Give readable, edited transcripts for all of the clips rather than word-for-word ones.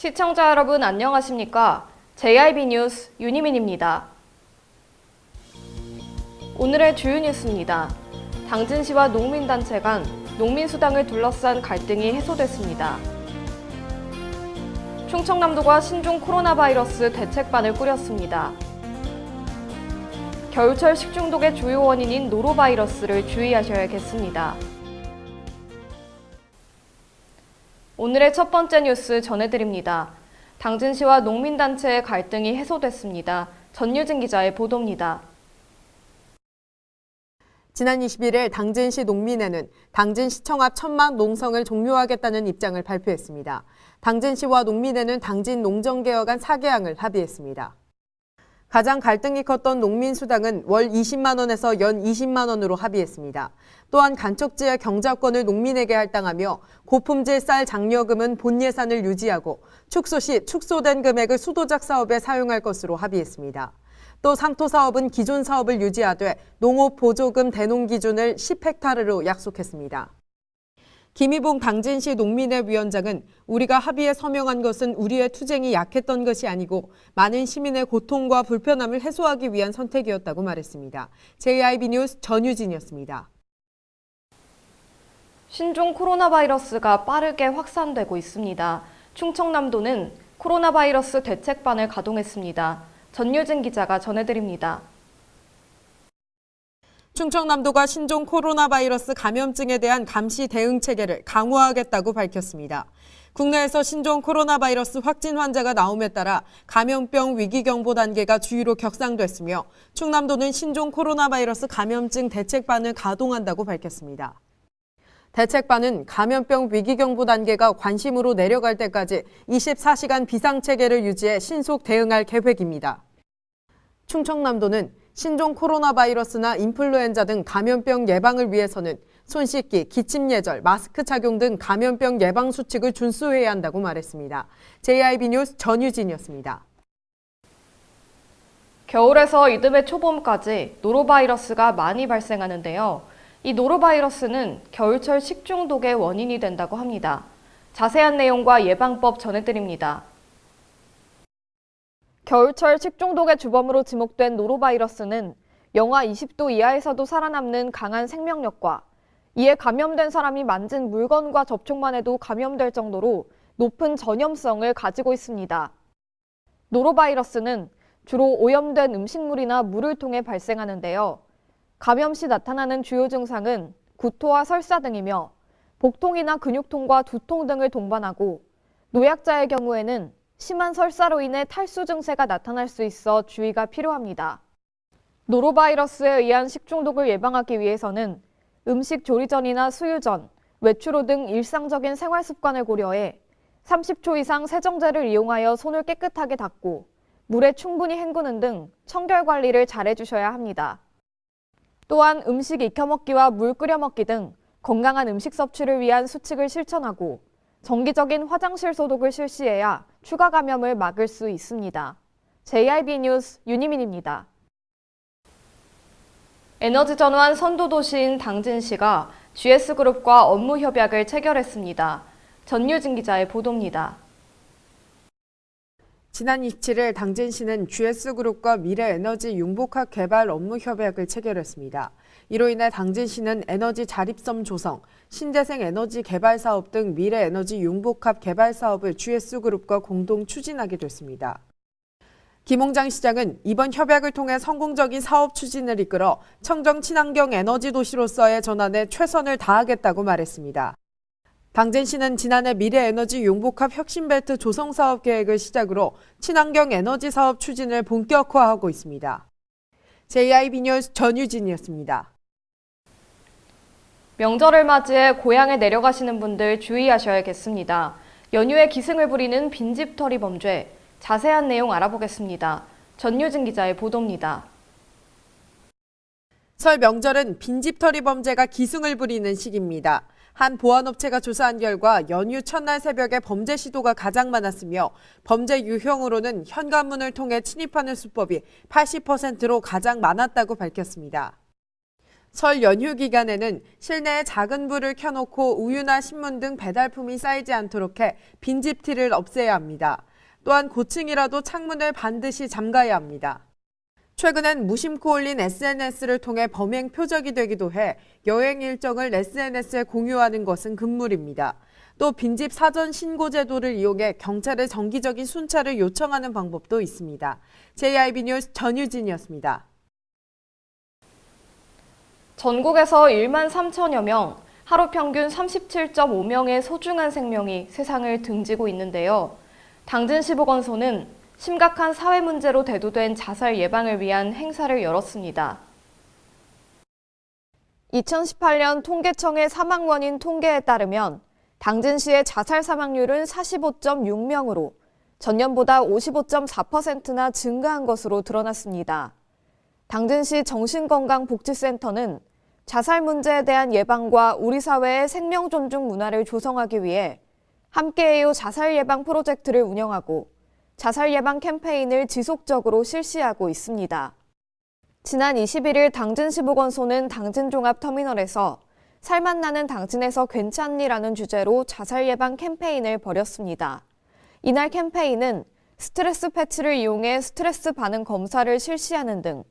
시청자 여러분 안녕하십니까? JIB 뉴스 윤희민입니다. 오늘의 주요 뉴스입니다. 당진시와 농민단체 간 농민수당을 둘러싼 갈등이 해소됐습니다. 충청남도가 신종 코로나 바이러스 대책반을 꾸렸습니다. 겨울철 식중독의 주요 원인인 노로바이러스를 주의하셔야겠습니다. 오늘의 첫 번째 뉴스 전해드립니다. 당진시와 농민단체의 갈등이 해소됐습니다. 전유진 기자의 보도입니다. 지난 21일 당진시 농민회는 당진시청 앞 천막 농성을 종료하겠다는 입장을 발표했습니다. 당진시와 농민회는 당진 농정개혁안 4개항을 합의했습니다. 가장 갈등이 컸던 농민수당은 월 20만 원에서 연 20만 원으로 합의했습니다. 또한 간척지의 경작권을 농민에게 할당하며 고품질 쌀 장려금은 본 예산을 유지하고 축소 시 축소된 금액을 수도작 사업에 사용할 것으로 합의했습니다. 또 상토 사업은 기존 사업을 유지하되 농업 보조금 대농 기준을 10헥타르로 약속했습니다. 김희봉 당진시 농민회 위원장은 우리가 합의에 서명한 것은 우리의 투쟁이 약했던 것이 아니고 많은 시민의 고통과 불편함을 해소하기 위한 선택이었다고 말했습니다. JIB 뉴스 전유진이었습니다. 신종 코로나 바이러스가 빠르게 확산되고 있습니다. 충청남도는 코로나 바이러스 대책반을 가동했습니다. 전유진 기자가 전해드립니다. 충청남도가 신종 코로나 바이러스 감염증에 대한 감시 대응 체계를 강화하겠다고 밝혔습니다. 국내에서 신종 코로나 바이러스 확진 환자가 나옴에 따라 감염병 위기경보 단계가 주의로 격상됐으며 충남도는 신종 코로나 바이러스 감염증 대책반을 가동한다고 밝혔습니다. 대책반은 감염병 위기경보 단계가 관심으로 내려갈 때까지 24시간 비상체계를 유지해 신속 대응할 계획입니다. 충청남도는 신종 코로나 바이러스나 인플루엔자 등 감염병 예방을 위해서는 손 씻기, 기침 예절, 마스크 착용 등 감염병 예방 수칙을 준수해야 한다고 말했습니다. JIB 뉴스 전유진이었습니다. 겨울에서 이듬해 초봄까지 노로바이러스가 많이 발생하는데요. 이 노로바이러스는 겨울철 식중독의 원인이 된다고 합니다. 자세한 내용과 예방법 전해드립니다. 겨울철 식중독의 주범으로 지목된 노로바이러스는 영하 20도 이하에서도 살아남는 강한 생명력과 이에 감염된 사람이 만진 물건과 접촉만 해도 감염될 정도로 높은 전염성을 가지고 있습니다. 노로바이러스는 주로 오염된 음식물이나 물을 통해 발생하는데요. 감염 시 나타나는 주요 증상은 구토와 설사 등이며 복통이나 근육통과 두통 등을 동반하고 노약자의 경우에는 심한 설사로 인해 탈수 증세가 나타날 수 있어 주의가 필요합니다. 노로바이러스에 의한 식중독을 예방하기 위해서는 음식 조리 전이나 수유 전, 외출 후 등 일상적인 생활 습관을 고려해 30초 이상 세정제를 이용하여 손을 깨끗하게 닦고 물에 충분히 헹구는 등 청결 관리를 잘 해주셔야 합니다. 또한 음식 익혀 먹기와 물 끓여 먹기 등 건강한 음식 섭취를 위한 수칙을 실천하고 정기적인 화장실 소독을 실시해야 추가 감염을 막을 수 있습니다. JIB 뉴스 윤희민입니다. 에너지 전환 선도도시인 당진시가 GS그룹과 업무 협약을 체결했습니다. 전유진 기자의 보도입니다. 지난 27일 당진시는 GS그룹과 미래에너지 융복합 개발 업무 협약을 체결했습니다. 이로 인해 당진시는 에너지 자립섬 조성, 신재생 에너지 개발 사업 등 미래에너지 융복합 개발 사업을 GS그룹과 공동 추진하게 됐습니다. 김홍장 시장은 이번 협약을 통해 성공적인 사업 추진을 이끌어 청정 친환경 에너지 도시로서의 전환에 최선을 다하겠다고 말했습니다. 당진시는 지난해 미래에너지 융복합 혁신벨트 조성 사업 계획을 시작으로 친환경 에너지 사업 추진을 본격화하고 있습니다. JIB 뉴스 전유진이었습니다. 명절을 맞이해 고향에 내려가시는 분들 주의하셔야겠습니다. 연휴에 기승을 부리는 빈집털이 범죄, 자세한 내용 알아보겠습니다. 전유진 기자의 보도입니다. 설 명절은 빈집털이 범죄가 기승을 부리는 시기입니다. 한 보안업체가 조사한 결과 연휴 첫날 새벽에 범죄 시도가 가장 많았으며 범죄 유형으로는 현관문을 통해 침입하는 수법이 80%로 가장 많았다고 밝혔습니다. 설 연휴 기간에는 실내에 작은 불을 켜놓고 우유나 신문 등 배달품이 쌓이지 않도록 해 빈집티를 없애야 합니다. 또한 고층이라도 창문을 반드시 잠가야 합니다. 최근엔 무심코 올린 SNS를 통해 범행 표적이 되기도 해 여행 일정을 SNS에 공유하는 것은 금물입니다. 또 빈집 사전 신고 제도를 이용해 경찰에 정기적인 순찰을 요청하는 방법도 있습니다. JIB 뉴스 전유진이었습니다. 전국에서 1만 3천여 명, 하루 평균 37.5명의 소중한 생명이 세상을 등지고 있는데요. 당진시보건소는 심각한 사회 문제로 대두된 자살 예방을 위한 행사를 열었습니다. 2018년 통계청의 사망 원인 통계에 따르면 당진시의 자살 사망률은 45.6명으로 전년보다 55.4%나 증가한 것으로 드러났습니다. 당진시 정신건강복지센터는 자살 문제에 대한 예방과 우리 사회의 생명 존중 문화를 조성하기 위해 함께해요 자살 예방 프로젝트를 운영하고 자살 예방 캠페인을 지속적으로 실시하고 있습니다. 지난 21일 당진시보건소는 당진종합터미널에서 살맛 나는 당진에서 괜찮니라는 주제로 자살 예방 캠페인을 벌였습니다. 이날 캠페인은 스트레스 패치를 이용해 스트레스 반응 검사를 실시하는 등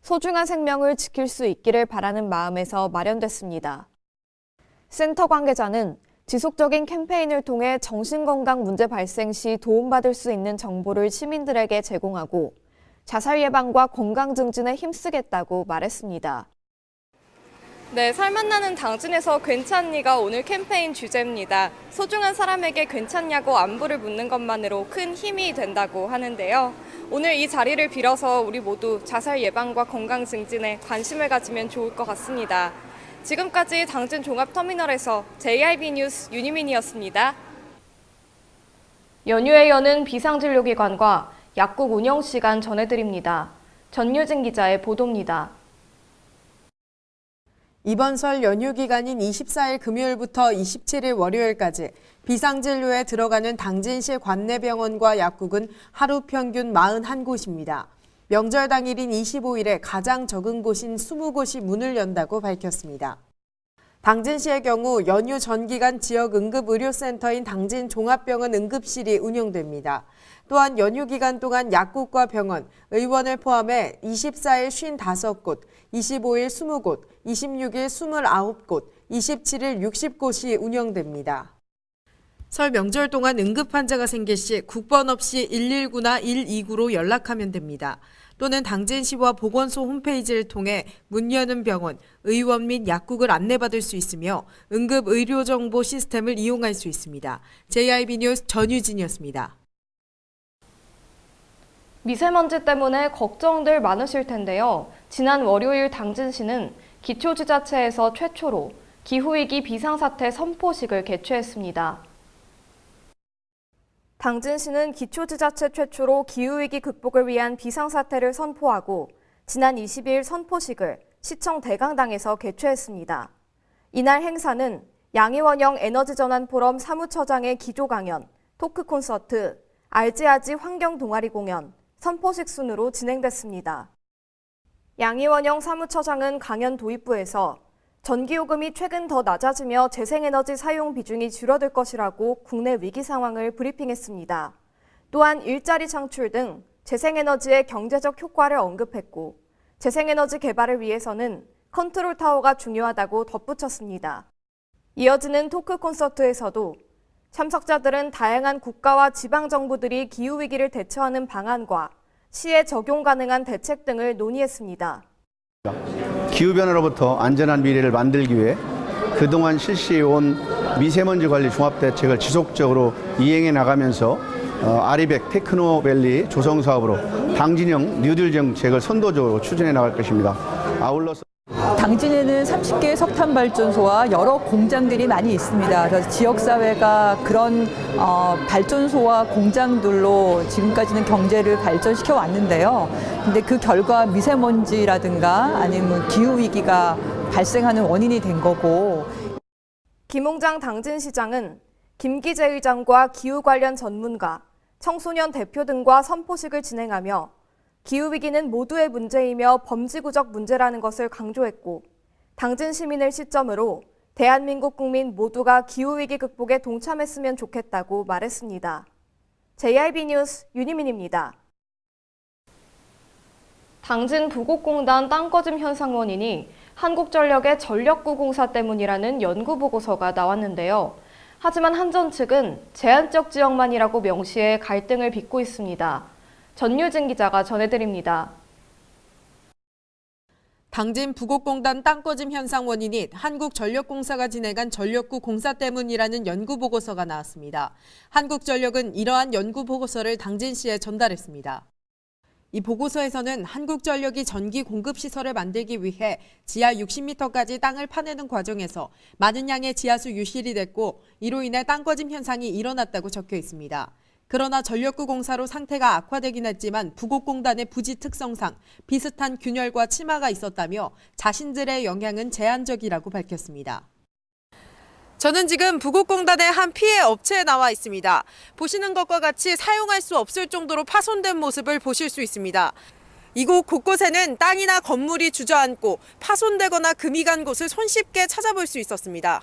소중한 생명을 지킬 수 있기를 바라는 마음에서 마련됐습니다. 센터 관계자는 지속적인 캠페인을 통해 정신건강 문제 발생 시 도움받을 수 있는 정보를 시민들에게 제공하고 자살 예방과 건강 증진에 힘쓰겠다고 말했습니다. 네, 살맛 나는 당진에서 괜찮니가 오늘 캠페인 주제입니다. 소중한 사람에게 괜찮냐고 안부를 묻는 것만으로 큰 힘이 된다고 하는데요. 오늘 이 자리를 빌어서 우리 모두 자살 예방과 건강 증진에 관심을 가지면 좋을 것 같습니다. 지금까지 당진 종합터미널에서 JIB 뉴스 윤희민이었습니다. 연휴에 여는 비상진료기관과 약국 운영 시간 전해드립니다. 전유진 기자의 보도입니다. 이번 설 연휴 기간인 24일 금요일부터 27일 월요일까지 비상진료에 들어가는 당진시 관내병원과 약국은 하루 평균 41곳입니다. 명절 당일인 25일에 가장 적은 곳인 20곳이 문을 연다고 밝혔습니다. 당진시의 경우 연휴 전 기간 지역 응급의료센터인 당진종합병원 응급실이 운영됩니다. 또한 연휴 기간 동안 약국과 병원, 의원을 포함해 24일 55곳, 25일 20곳, 26일 29곳, 27일 60곳이 운영됩니다. 설 명절 동안 응급 환자가 생길 시 국번 없이 119나 129로 연락하면 됩니다. 또는 당진시와 보건소 홈페이지를 통해 문 여는 병원, 의원 및 약국을 안내받을 수 있으며 응급의료정보 시스템을 이용할 수 있습니다. JIB 뉴스 전유진이었습니다. 미세먼지 때문에 걱정들 많으실 텐데요. 지난 월요일 당진시는 기초지자체에서 최초로 기후위기 비상사태 선포식을 개최했습니다. 당진시는 기초지자체 최초로 기후위기 극복을 위한 비상사태를 선포하고 지난 22일 선포식을 시청 대강당에서 개최했습니다. 이날 행사는 양이원영 에너지전환 포럼 사무처장의 기조 강연, 토크 콘서트, 알지아지 환경 동아리 공연, 선포식 순으로 진행됐습니다. 양이원영 사무처장은 강연 도입부에서 전기요금이 최근 더 낮아지며 재생에너지 사용 비중이 줄어들 것이라고 국내 위기 상황을 브리핑했습니다. 또한 일자리 창출 등 재생에너지의 경제적 효과를 언급했고 재생에너지 개발을 위해서는 컨트롤 타워가 중요하다고 덧붙였습니다. 이어지는 토크 콘서트에서도 참석자들은 다양한 국가와 지방정부들이 기후위기를 대처하는 방안과 시에 적용 가능한 대책 등을 논의했습니다. 기후변화로부터 안전한 미래를 만들기 위해 그동안 실시해온 미세먼지 관리 종합대책을 지속적으로 이행해 나가면서 아리백 테크노밸리 조성사업으로 당진형 뉴딜 정책을 선도적으로 추진해 나갈 것입니다. 아울러서 당진에는 30개의 석탄 발전소와 여러 공장들이 많이 있습니다. 그래서 지역사회가 그런 발전소와 공장들로 지금까지는 경제를 발전시켜 왔는데요. 근데 그 결과 미세먼지라든가 아니면 기후위기가 발생하는 원인이 된 거고. 김홍장 당진시장은 김기재 의장과 기후 관련 전문가, 청소년 대표 등과 선포식을 진행하며 기후위기는 모두의 문제이며 범지구적 문제라는 것을 강조했고 당진 시민을 시점으로 대한민국 국민 모두가 기후위기 극복에 동참했으면 좋겠다고 말했습니다. JIB 뉴스 윤희민입니다. 당진 부곡공단 땅꺼짐 현상 원인이 한국전력의 전력구 공사 때문이라는 연구보고서가 나왔는데요. 하지만 한전 측은 제한적 지역만이라고 명시해 갈등을 빚고 있습니다. 전유진 기자가 전해드립니다. 당진 부곡공단 땅꺼짐 현상 원인이 한국전력공사가 진행한 전력구 공사 때문이라는 연구보고서가 나왔습니다. 한국전력은 이러한 연구보고서를 당진시에 전달했습니다. 이 보고서에서는 한국전력이 전기 공급 시설을 만들기 위해 지하 60m까지 땅을 파내는 과정에서 많은 양의 지하수 유실이 됐고 이로 인해 땅꺼짐 현상이 일어났다고 적혀 있습니다. 그러나 전력구 공사로 상태가 악화되긴 했지만 부곡공단의 부지 특성상 비슷한 균열과 침하가 있었다며 자신들의 영향은 제한적이라고 밝혔습니다. 저는 지금 부곡공단의 한 피해 업체에 나와 있습니다. 보시는 것과 같이 사용할 수 없을 정도로 파손된 모습을 보실 수 있습니다. 이곳 곳곳에는 땅이나 건물이 주저앉고 파손되거나 금이 간 곳을 손쉽게 찾아볼 수 있었습니다.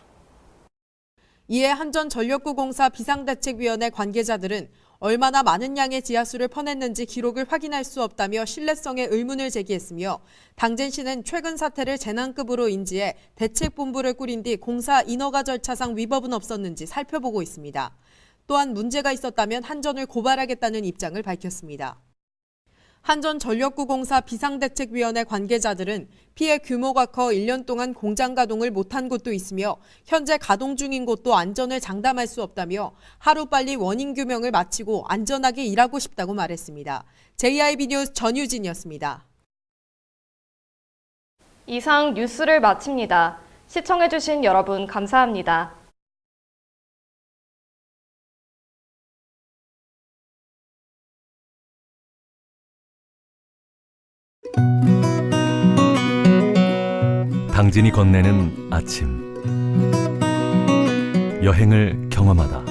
이에 한전전력구공사 비상대책위원회 관계자들은 얼마나 많은 양의 지하수를 퍼냈는지 기록을 확인할 수 없다며 신뢰성에 의문을 제기했으며 당진시는 최근 사태를 재난급으로 인지해 대책본부를 꾸린 뒤 공사 인허가 절차상 위법은 없었는지 살펴보고 있습니다. 또한 문제가 있었다면 한전을 고발하겠다는 입장을 밝혔습니다. 한전전력구공사 비상대책위원회 관계자들은 피해 규모가 커 1년 동안 공장 가동을 못한 곳도 있으며 현재 가동 중인 곳도 안전을 장담할 수 없다며 하루빨리 원인 규명을 마치고 안전하게 일하고 싶다고 말했습니다. JIB 뉴스 전유진이었습니다. 이상 뉴스를 마칩니다. 시청해주신 여러분 감사합니다. 당진이 건네는 아침 여행을 경험하다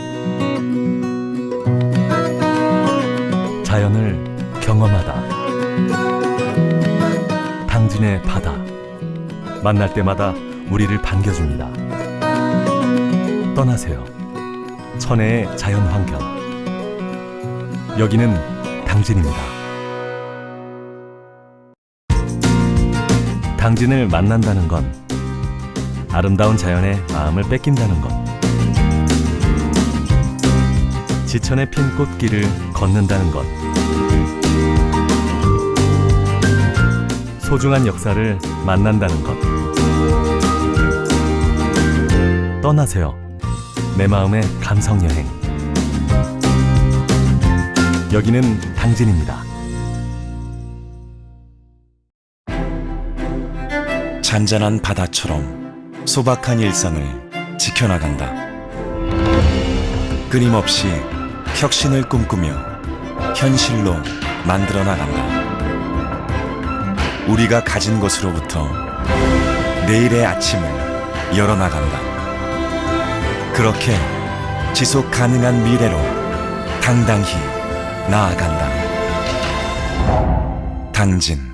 자연을 경험하다 당진의 바다 만날 때마다 우리를 반겨줍니다. 떠나세요. 천혜의 자연환경 여기는 당진입니다. 당진을 만난다는 건 아름다운 자연에 마음을 뺏긴다는 것. 지천에 핀 꽃길을 걷는다는 것. 소중한 역사를 만난다는 것. 떠나세요. 내 마음의 감성여행. 여기는 당진입니다. 잔잔한 바다처럼 소박한 일상을 지켜나간다. 끊임없이 혁신을 꿈꾸며 현실로 만들어 나간다. 우리가 가진 것으로부터 내일의 아침을 열어나간다. 그렇게 지속 가능한 미래로 당당히 나아간다. 당진.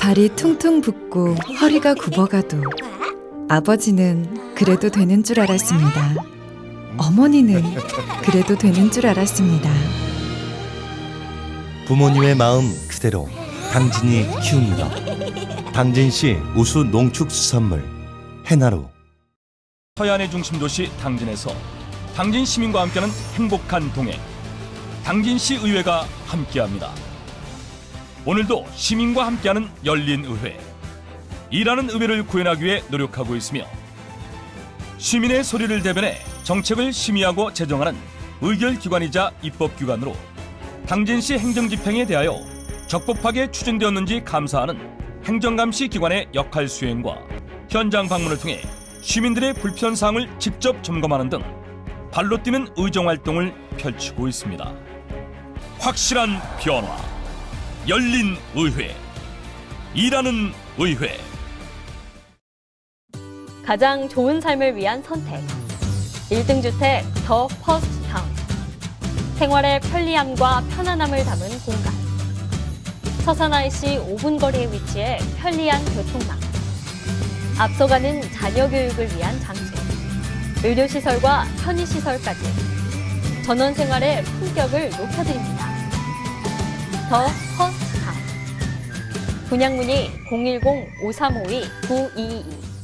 발이 퉁퉁 붓고 허리가 굽어가도 아버지는 그래도 되는 줄 알았습니다. 어머니는 그래도 되는 줄 알았습니다. 부모님의 마음 그대로 당진이 키웁니다. 당진시 우수 농축수산물 해나루. 서해안의 중심 도시 당진에서 당진 시민과 함께하는 행복한 동행 당진시 의회가 함께합니다. 오늘도 시민과 함께하는 열린 의회, 일하는 의회를 구현하기 위해 노력하고 있으며 시민의 소리를 대변해 정책을 심의하고 제정하는 의결기관이자 입법기관으로 당진시 행정집행에 대하여 적법하게 추진되었는지 감사하는 행정감시 기관의 역할 수행과 현장 방문을 통해 시민들의 불편사항을 직접 점검하는 등 발로 뛰는 의정활동을 펼치고 있습니다. 확실한 변화, 열린 의회, 일하는 의회. 가장 좋은 삶을 위한 선택. 1등 주택 더 퍼스트 타운. 생활의 편리함과 편안함을 담은 공간. 서산 IC 5분 거리에 위치해 편리한 교통망. 앞서가는 자녀 교육을 위한 장소, 의료시설과 편의시설까지 전원 생활의 품격을 높여드립니다. 더 퍼스트 타운. 분양문의 010-5352-9222